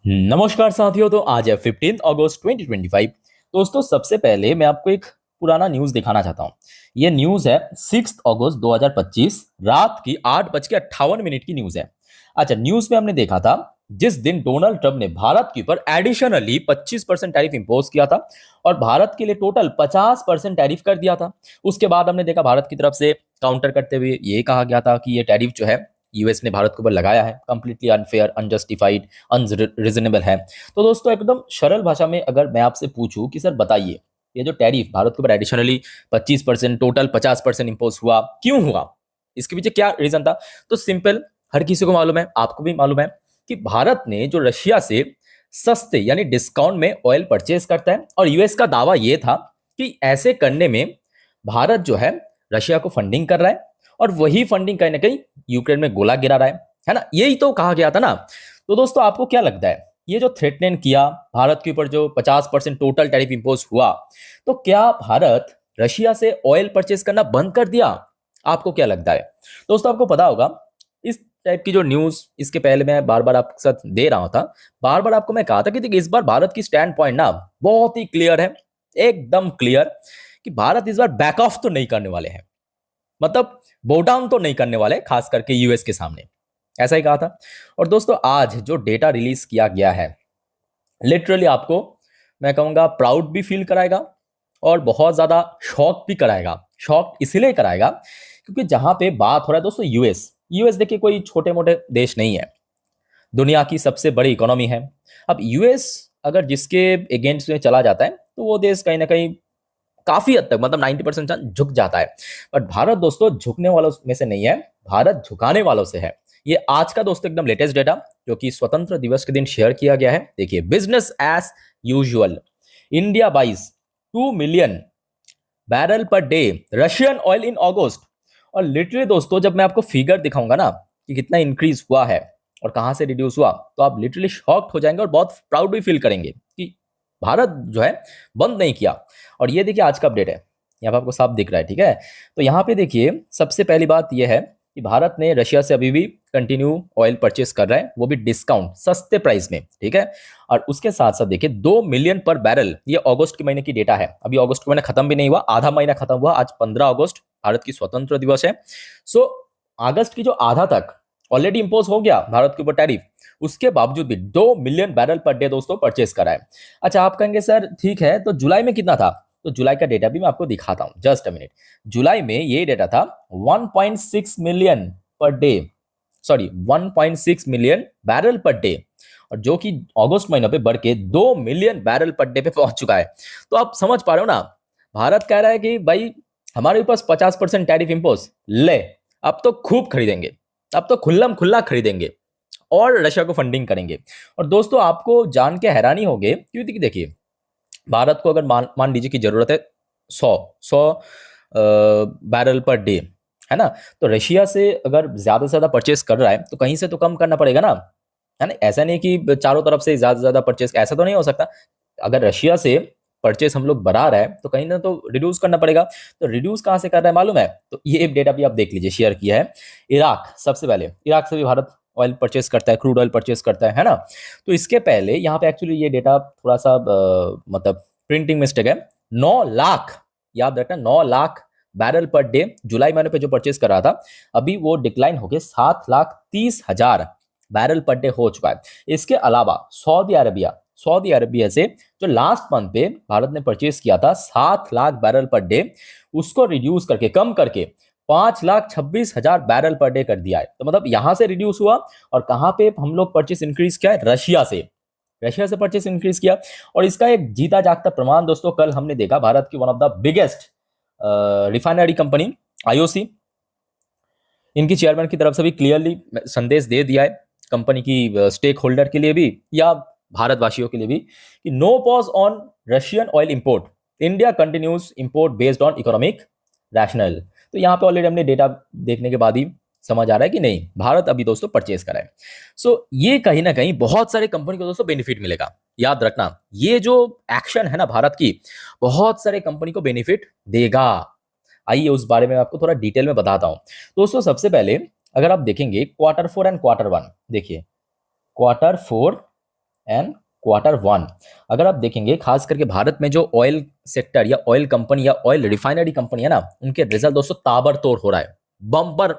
नमस्कार साथियों। तो आज है 15 अगस्त 2025। दोस्तों, सबसे पहले मैं आपको एक पुराना न्यूज़ दिखाना चाहता हूँ। ये न्यूज़ है 6 अगस्त 2025 रात की 8:58 की न्यूज़ है। अच्छा, न्यूज़ में हमने देखा था जिस दिन डोनाल्ड ट्रंप ने भारत के ऊपर एडिशनली 25% टैरिफ इंपोज किया था और भारत के लिए टोटल 50% टैरिफ कर दिया था। उसके बाद हमने देखा भारत की तरफ से काउंटर करते हुए ये कहा गया था कि ये टैरिफ जो है यूएस ने भारत के ऊपर लगाया है, कंप्लीटली अनफेयर, अनजस्टिफाइड, अनरीजनेबल है। तो दोस्तों, एकदम सरल भाषा में अगर मैं आपसे पूछूं कि सर बताइए, ये जो टैरिफ भारत के ऊपर एडिशनली 25% टोटल 50% इंपोज हुआ, क्यों हुआ, इसके पीछे क्या रीजन था? तो सिंपल, हर किसी को मालूम है, आपको भी मालूम है कि भारत ने जो रशिया से सस्ते यानी डिस्काउंट में ऑयल परचेज करता है और यूएस का दावा यह था कि ऐसे करने में भारत जो है रशिया को फंडिंग कर रहा है और वही फंडिंग कहीं ना कहीं यूक्रेन में गोला गिरा रहा है ना? यही तो कहा गया था ना। तो दोस्तों, आपको क्या लगता है, ये जो थ्रेटन किया भारत के ऊपर, जो 50% टोटल टैरिफ इंपोज हुआ, तो क्या भारत रशिया से ऑयल परचेज करना बंद कर दिया? आपको क्या लगता है? दोस्तों, आपको पता होगा इस टाइप की जो न्यूज इसके पहले मैं बार बार आपके साथ दे रहा था, बार बार आपको मैं कहा था कि देखिए, इस बार भारत की स्टैंड पॉइंट ना बहुत ही क्लियर है, एकदम क्लियर, कि भारत इस बार बैक ऑफ तो नहीं करने वाले हैं, मतलब बो डाउन तो नहीं करने वाले, खास करके यूएस के सामने। ऐसा ही कहा था। और दोस्तों, आज जो डेटा रिलीज किया गया है, लिटरली आपको मैं कहूंगा प्राउड भी फील कराएगा और बहुत ज्यादा शॉक भी कराएगा। शॉक इसलिए कराएगा क्योंकि जहां पे बात हो रहा है दोस्तों, यूएस यूएस देखिए कोई छोटे मोटे देश नहीं है, दुनिया की सबसे बड़ी इकोनॉमी है। अब यूएस अगर जिसके अगेंस्ट में चला जाता है तो वो देश कहीं ना कहीं काफी हद तक, मतलब 90% झुक जाता है। बट भारत दोस्तों झुकने वालों में से नहीं है, भारत झुकाने वालों से है। ये आज का दोस्तों एकदम लेटेस्ट डेटा जो कि स्वतंत्र दिवस के दिन शेयर किया गया है। देखिए, business as usual, India buys 2 million barrel per day Russian oil in August. और लिटरली दोस्तों, जब मैं आपको फिगर दिखाऊंगा ना कि कितना इंक्रीज हुआ है और कहां से रिड्यूस हुआ, तो आप लिटरली शॉक्ड हो जाएंगे और बहुत प्राउड भी फील करेंगे कि भारत जो है बंद नहीं किया। और ये देखिए आज का अपडेट है, यहाँ पे आपको साफ दिख रहा है, ठीक है? तो यहाँ पे देखिए, सबसे पहली बात यह है कि भारत ने रशिया से अभी भी कंटिन्यू ऑयल परचेस कर रहा है, वो भी डिस्काउंट सस्ते प्राइस में, ठीक है? और उसके साथ साथ देखिए 2 मिलियन पर बैरल, ये अगस्त के महीने की डेटा है, अभी अगस्त का महीना खत्म भी नहीं हुआ, आधा महीना खत्म हुआ, आज 15 अगस्त, भारत की स्वतंत्र दिवस है। सो अगस्त की जो आधा तक ऑलरेडी इंपोज हो गया भारत के ऊपर टैरिफ, उसके बावजूद भी 2 मिलियन बैरल पर डे दोस्तों परचेस करा है। अच्छा, आप कहेंगे सर ठीक है, तो जुलाई में कितना था? तो जुलाई का डेटा भी मैं आपको दिखाता हूं, जस्ट अ मिनट। जुलाई में ये डेटा था 1.6 million per day, sorry 1.6 million barrel per day, और जो कि अगस्त महीने पे बढ़ के 2 मिलियन बैरल पर डे पे पहुंच चुका है। तो आप समझ पा रहे हो ना, भारत कह रहा है कि भाई हमारे पास 50% टैरिफ इंपोज ले, अब तो खूब खरीदेंगे, अब तो खुल्लम खुल्ला खरीदेंगे और रशिया को फंडिंग करेंगे। और दोस्तों, आपको जान के हैरानी होगी, क्योंकि देखिए भारत को अगर मान मान लीजिए कि जरूरत है 100 बैरल पर डे, है ना? तो रशिया से अगर ज्यादा से ज्यादा परचेस कर रहा है तो कहीं से तो कम करना पड़ेगा ना, है ना? ऐसा नहीं कि चारों तरफ से ज्यादा से ज्यादा परचेस, ऐसा तो नहीं हो सकता। अगर रशिया से परचेस हम लोग बढ़ा रहे हैं तो कहीं ना तो रिड्यूस करना पड़ेगा। तो रिड्यूस कहाँ से कर रहा है मालूम है? तो ये डेटा भी आप देख लीजिए, शेयर किया है। इराक, सबसे पहले इराक से भी भारत ऑयल परचेस करता है, क्रूड ऑयल परचेस करता है ना? तो इसके पहले यहाँ पे एक्चुअली ये डेटा थोड़ा सा मतलब प्रिंटिंग मिस्टेक है। 9 लाख, याद रखना, 9 लाख बैरल पर डे जुलाई महीने पे जो परचेस कर रहा था, अभी वो डिक्लाइन होकर 7,30,000 बैरल पर डे हो चुका है। इसके अलावा सऊदी अरबिया से जो लास्ट मंथ पे भारत ने परचेस किया था 7 लाख बैरल पर डे, उसको रिड्यूस करके, कम करके 5,26,000 बैरल पर डे कर दिया है। तो मतलब यहां से रिड्यूस हुआ। और कहां पे हम लोग परचेस इंक्रीज किया है? रशिया से परचेस इंक्रीज किया। और इसका एक जीता जागता प्रमाण दोस्तों, कल हमने देखा भारत की one of the biggest refinery company IOC, इनकी चेयरमैन की तरफ से भी क्लियरली संदेश दे दिया है कंपनी की स्टेक होल्डर के लिए भी या भारतवासियों के लिए भी, कि no pause on Russian oil import, India continues import based on economic rational. तो यहाँ पे ऑलरेडी हमने डेटा देखने के बाद ही समझ आ रहा है कि नहीं, भारत अभी दोस्तों परचेज करा है। सो ये कहीं ना कहीं बहुत सारे कंपनी को दोस्तों बेनिफिट मिलेगा। याद रखना, ये जो एक्शन है ना भारत की, बहुत सारे कंपनी को बेनिफिट देगा। आइए उस बारे में आपको थोड़ा डिटेल में बताता हूं। दोस्तों, सबसे पहले अगर आप देखेंगे Q4 एंड Q1, देखिए Q4 एंड क्वार्टर वन। अगर आप देखेंगे खास करके भारत में जो ऑयल सेक्टर या ऑयल कंपनी या ऑयल रिफाइनरी कंपनी है ना, उनके रिजल्ट दोस्तों ताबड़तोड़ हो रहा है, बम्पर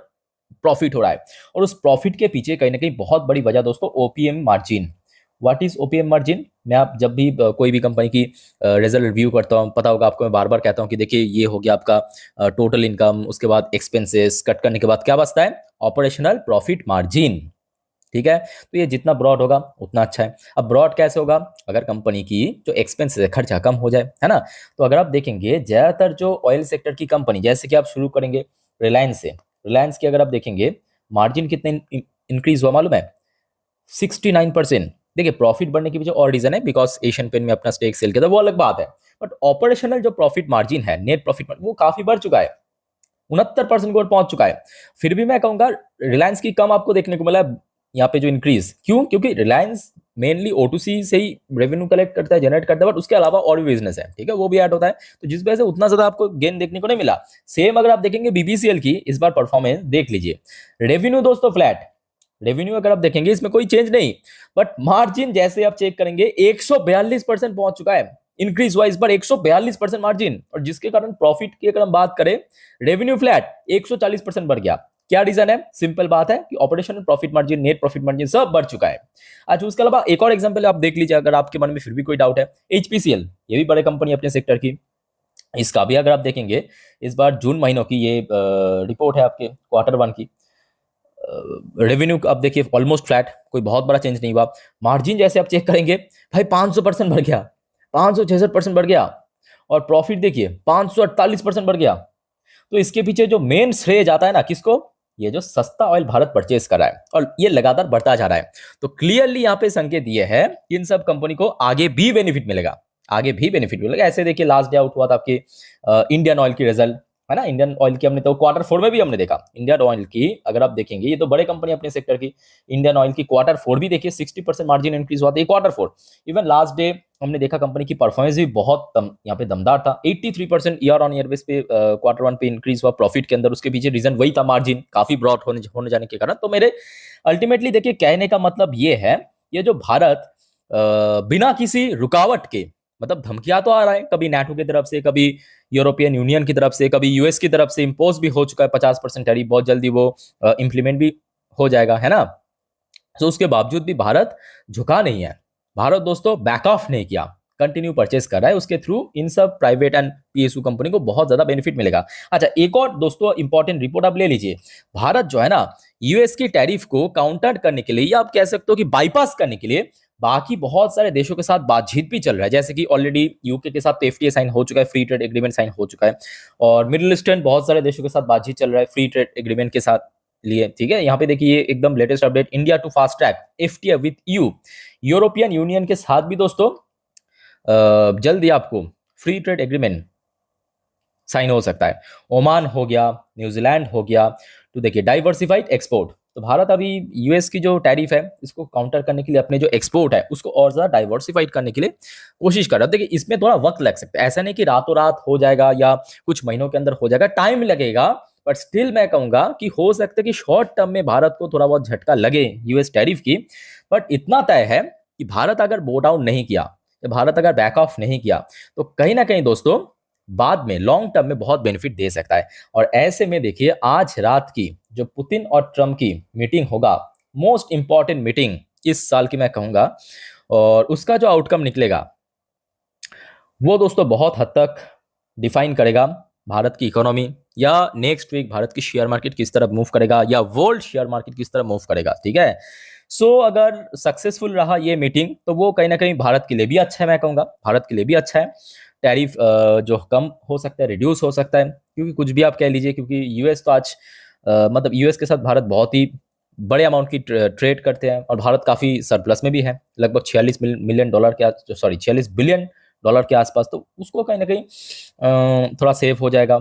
प्रॉफिट हो रहा है। और उस प्रॉफिट के पीछे कहीं ना कहीं बहुत बड़ी वजह दोस्तों OPM margin. What is OPM margin? मैं आप जब भी कोई भी कंपनी की रिजल्ट रिव्यू करता हूँ, पता होगा आपको, मैं बार बार कहता हूँ कि देखिए ये हो गया आपका टोटल इनकम, उसके बाद एक्सपेंसेस कट करने के बाद क्या बचता है? Operational profit margin. ठीक है, तो ये जितना ब्रॉड होगा उतना अच्छा है। अब ब्रॉड कैसे होगा? अगर कंपनी की जो एक्सपेंसेस है, खर्चा कम हो जाए, है ना। तो अगर आप देखेंगे ज्यादातर जो ऑयल सेक्टर की कंपनी, जैसे कि आप शुरू करेंगे रिलायंस से, रिलायंस की अगर आप देखेंगे मार्जिन कितने इंक्रीज हुआ मालूम है? 69%। देखिए प्रॉफिट बढ़ने की वजह और रीजन है, बिकॉज एशियन पेंट में अपना स्टेक सेल किया था, वो अलग बात है। बट ऑपरेशनल जो प्रॉफिट मार्जिन है, नेट प्रॉफिट मार्जिन, वो काफी बढ़ चुका है, 69% को पहुंच चुका है। फिर भी मैं कहूंगा रिलायंस की कम आपको देखने को मिला है यहाँ पे जो इंक्रीज। क्यों? क्योंकि रिलायंस मेनली O2C से ही रेवेन्यू कलेक्ट करता है, जनरेट करता है, बट उसके अलावा और भी बिजनेस है, ठीक है, वो भी ऐड होता है, तो जिस वजह से उतना ज्यादा आपको गेन देखने को नहीं मिला। सेम अगर आप देखेंगे बीपीसीएल की इस बार परफॉर्मेंस देख लीजिए, रेवेन्यू दोस्तों फ्लैट, रेवेन्यू अगर आप देखेंगे इसमें कोई चेंज नहीं, बट मार्जिन जैसे आप चेक करेंगे 142% पहुंच चुका है, इंक्रीज हुआ इस बार 142% मार्जिन। और जिसके कारण प्रॉफिट की अगर हम बात करें, रेवेन्यू फ्लैट 140% बढ़ गया। क्या रीजन है? सिंपल बात है कि operational profit margin, net profit margin सब बढ़ चुका है। अच्छा, उसके अलावा एक और एग्जांपल आप देख लीजिए, अगर आपके मन में फिर भी कोई डाउट है, एचपीसीएल, ये भी बड़े कंपनी अपने सेक्टर की, इसका भी अगर आप देखेंगे इस बार जून महीनों की ये रिपोर्ट है आपके क्वार्टर वन की, रेवेन्यू आप देखिए ऑलमोस्ट फ्लैट, कोई बहुत बड़ा चेंज नहीं हुआ। मार्जिन जैसे आप चेक करेंगे भाई 500% बढ़ गया, 566% बढ़ गया। और प्रॉफिट देखिए 548% बढ़ गया। तो इसके पीछे जो मेन श्रेय जाता है ना, किसको? ये जो सस्ता ऑयल भारत परचेज कर रहा है, और ये लगातार बढ़ता जा रहा है। तो क्लियरली यहाँ पे संकेत ये है कि इन सब कंपनी को आगे भी बेनिफिट मिलेगा, आगे भी बेनिफिट मिलेगा। ऐसे देखिए लास्ट डे आउट हुआ था आपकी इंडियन ऑयल की रिजल्ट, है ना। इंडियन ऑयल की हमने तो क्वार्टर फोर में भी हमने देखा, इंडियन ऑयल की अगर आप देखेंगे, ये तो बड़े कंपनी अपने सेक्टर की, इंडियन ऑयल की क्वार्टर फोर भी देखिए 60% मार्जिन इंक्रीज हुआ था quarter four. Even last day हमने देखा कंपनी की परफॉर्मेंस भी बहुत यहाँ पे दमदार था, 83% ईयर ऑन ईयर बेस पे क्वार्टर वन पे इंक्रीज हुआ प्रॉफिट के अंदर। उसके पीछे रीजन वही था, मार्जिन काफी ब्रॉड होने जाने के कारण। तो मेरे अल्टीमेटली देखिए कहने का मतलब ये है, ये जो भारत बिना किसी रुकावट के, मतलब धमकियां तो आ रहा है, कभी नाटो की तरफ से, कभी यूरोपियन यूनियन की तरफ से, कभी यूएस की तरफ से इम्पोज भी हो चुका है 50% टैरिफ, बहुत जल्दी वो इंप्लीमेंट भी हो जाएगा, है ना। तो उसके बावजूद भी भारत झुका नहीं है, भारत दोस्तों बैक ऑफ नहीं किया, कंटिन्यू परचेस कर रहा है। उसके थ्रू इन सब प्राइवेट एंड पीएसयू कंपनी को बहुत ज्यादा बेनिफिट मिलेगा। अच्छा, एक और दोस्तों इंपॉर्टेंट रिपोर्ट आप ले लीजिए, भारत जो है ना यूएस की टैरिफ को काउंटर करने के लिए, या आप कह सकते हो कि बाईपास करने के लिए, बाकी बहुत सारे देशों के साथ बातचीत भी चल रहा है। जैसे कि ऑलरेडी यूके के साथ तो एफटीए साइन हो चुका है, फ्री ट्रेड एग्रीमेंट साइन हो चुका है, और मिडिल ईस्टर्न बहुत सारे देशों के साथ बातचीत चल रहा है फ्री ट्रेड एग्रीमेंट के साथ लिए, ठीक है। यहाँ पे देखिए एकदम latest update, India to fast track FTA with EU, European Union के साथ भी दोस्तों जल्दी आपको फ्री ट्रेड एग्रीमेंट साइन हो सकता है। ओमान हो गया, न्यूजीलैंड हो गया। तो देखिए डाइवर्सिफाइड एक्सपोर्ट, तो भारत अभी यूएस की जो टैरिफ है इसको काउंटर करने के लिए अपने जो एक्सपोर्ट है उसको और ज्यादा डाइवर्सिफाइड करने के लिए कोशिश कर रहा है। देखिए इसमें थोड़ा वक्त लग सकता है, ऐसा नहीं कि रातों रात हो जाएगा या कुछ महीनों के अंदर हो जाएगा, टाइम लगेगा। बट स्टिल मैं कहूंगा कि हो सकता है कि शॉर्ट टर्म में भारत को थोड़ा बहुत झटका लगे यूएस टैरिफ की। बट इतना तय है कि भारत अगर बो डाउन नहीं किया, भारत अगर बैक ऑफ नहीं किया, तो कहीं ना कहीं दोस्तों बाद में लॉन्ग टर्म में बहुत बेनिफिट दे सकता है। और ऐसे में देखिए आज रात की जो पुतिन और ट्रम्प की मीटिंग होगा, मोस्ट इंपॉर्टेंट मीटिंग इस साल की मैं कहूंगा, और उसका जो आउटकम निकलेगा वो दोस्तों बहुत हद तक डिफाइन करेगा भारत की इकोनॉमी, या नेक्स्ट वीक भारत की शेयर मार्केट किस तरह मूव करेगा, या वर्ल्ड शेयर मार्केट किस तरह मूव करेगा, ठीक है। सो अगर सक्सेसफुल रहा ये मीटिंग तो वो कहीं ना कहीं भारत के लिए भी अच्छा है, मैं कहूंगा भारत के लिए भी अच्छा है। टैरिफ जो कम हो सकता है, रिड्यूस हो सकता है, क्योंकि कुछ भी आप कह लीजिए, क्योंकि यूएस तो आज मतलब यूएस के साथ भारत बहुत ही बड़े अमाउंट की ट्रेड करते हैं, और भारत काफी सरप्लस में भी है, लगभग 46 मिलियन डॉलर के, सॉरी 46 बिलियन डॉलर के आसपास। तो उसको कहीं ना कहीं थोड़ा सेफ हो जाएगा।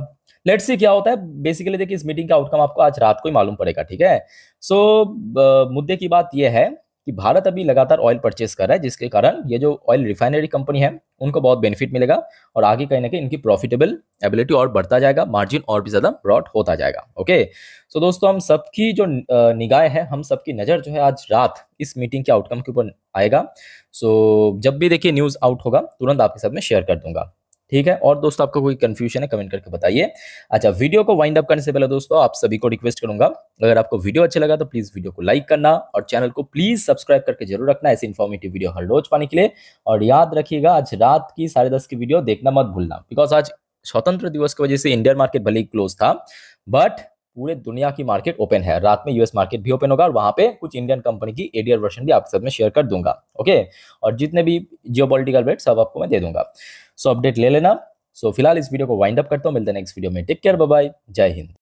लेट्स सी क्या होता है। बेसिकली देखिए इस मीटिंग का आउटकम आपको आज रात को ही मालूम पड़ेगा, ठीक है। सो मुद्दे की बात यह है कि भारत अभी लगातार ऑयल परचेस कर रहा है, जिसके कारण ये जो ऑयल रिफाइनरी कंपनी है उनको बहुत बेनिफिट मिलेगा और आगे कहीं ना कहीं इनकी प्रॉफिटेबल एबिलिटी और बढ़ता जाएगा, मार्जिन और भी ज़्यादा ब्रॉड होता जाएगा। ओके, सो दोस्तों हम सबकी जो निगाह है, हम सबकी नज़र जो है आज रात इस मीटिंग के आउटकम के ऊपर आएगा। सो जब भी देखिए न्यूज़ आउट होगा तुरंत आपके साथ में शेयर कर दूंगा, ठीक है। और दोस्तों आपको कोई कंफ्यूजन है कमेंट करके बताइए। अच्छा, वीडियो को वाइंड अप करने से पहले दोस्तों आप सभी को रिक्वेस्ट करूंगा, अगर आपको वीडियो अच्छा लगा तो प्लीज वीडियो को लाइक करना और चैनल को प्लीज सब्सक्राइब करके जरूर रखना ऐसे इन्फॉर्मेटिव वीडियो हर रोज पाने के लिए। और याद रखिएगा आज रात की 10:30 की वीडियो देखना मत भूलना, बिकॉज आज स्वतंत्र दिवस की वजह से इंडियन मार्केट भले ही क्लोज था, बट पूरे दुनिया की मार्केट ओपन है। रात में यूएस मार्केट भी ओपन होगा और वहां पे कुछ इंडियन कंपनी की एडीआर वर्जन भी आपके साथ में शेयर कर दूंगा। ओके, और जितने भी जियोपॉलिटिकल रेट सब आपको मैं दे दूंगा, सो अपडेट ले लेना। सो फिलहाल इस वीडियो को वाइंड अप करता हूँ, मिलते हैं नेक्स्ट वीडियो में। टेक केयर, बाय बाय, जय हिंद।